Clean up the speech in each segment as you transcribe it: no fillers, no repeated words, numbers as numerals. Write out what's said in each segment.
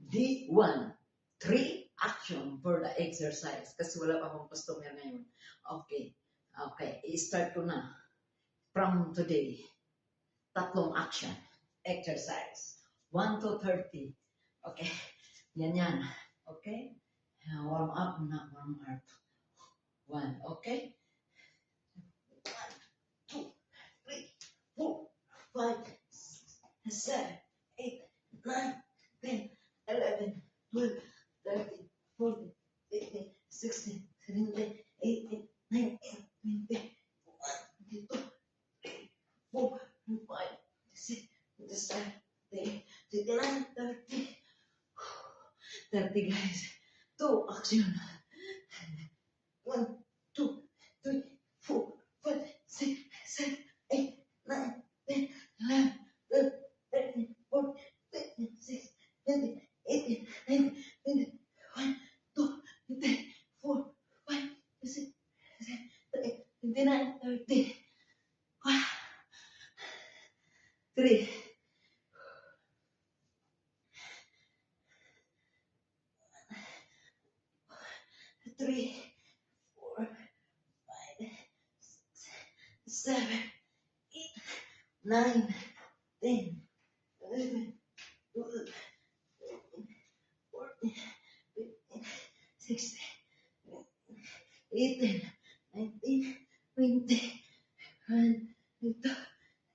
D1. 3 action for the exercise. Kasi wala pa akong customer ngayon. Okay. Okay. I-start ko na. From today. 3 action. Exercise. 1 to 30. Okay. Yan. Okay. Warm up na. Warm up. 1. Okay. 1, 2, 3, 4, 5, 6, 7, 8, 9, 10, 11, 12, 13, 14, 15, 16, 17, 18, 19, 20, 21, 22, 23, 24, 25, 26, 27, 28, 29, 30. 30 guys. 2 action. 1, 2, 3, 4, 5, 6, 7, 8, 9, 10, 11, 12, 13, 14, 15, 16, 17, 18, 19, 20, 21, 2, 23, 4, 5, 6, 7, 8, 29, 30. 3. 3, 4, 5, 6, 7, 8, 9, 10, 11, 12, 13, 14, 15, 16, 18, 19, 20, 21, 22,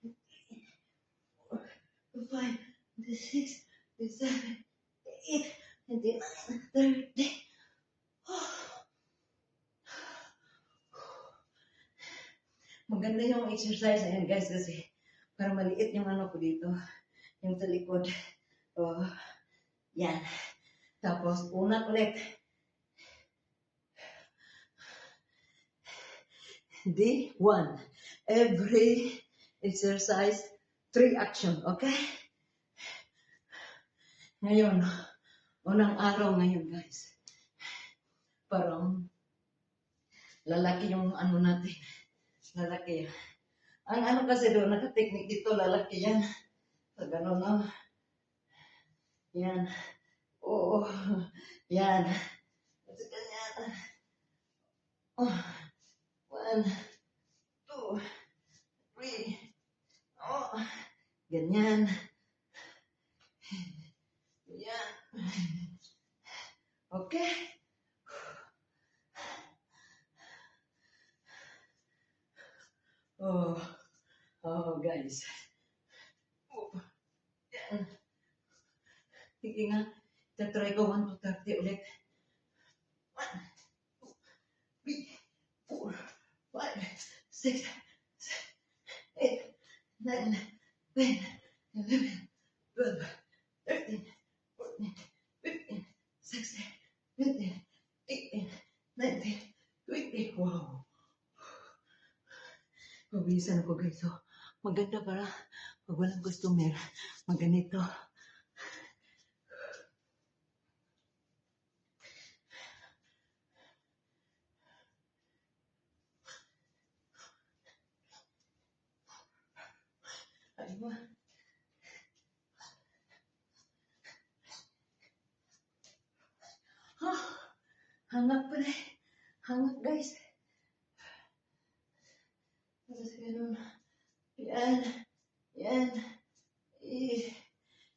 23, 4, 5, 6, 7, 8, 29, 30. Maganda yung exercise na yan guys kasi para maliit yung ano ko dito, yung sa likod. Oh, yan. Tapos unat ulit. D1. Every exercise, 3 action. Okay? Ngayon, unang araw ngayon guys. Parang lalaki yung ano natin. Lalaki. Ang ano kasi doon, naka-technique dito, lalaki yan. So, ganun, no? Yan. Oo. Yan. Kasi ganyan. Oh. 1, 2, 3. Oh. Ganyan. Yan. Okay. Oh, guys. Oh, yan. Sige nga, tatry ko 1 to 30 ulit. 1, 2, 3, 4, 5, 6, 7, 8, 9, 10, 11, 12, 13, 14, 15, 16, 17, 18, 19, 20. Wow. Pabilisan ako guys. So, maganda para pag walang customer, maganito. Ay ba? Hangak pala eh. Hangak guys. Tapos ganun. Yan.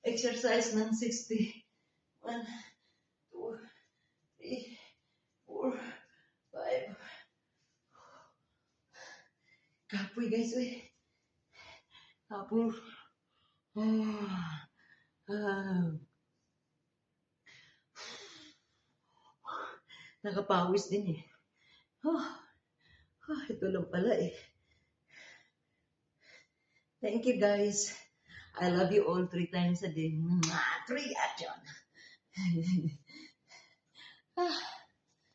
Exercise ng 60. 1, 2, 3, 4, 5. Kapoy guys eh. Kapoy. Nakapawis din eh. Ito lang pala eh. Thank you guys. I love you all 3 times a day. 3 action.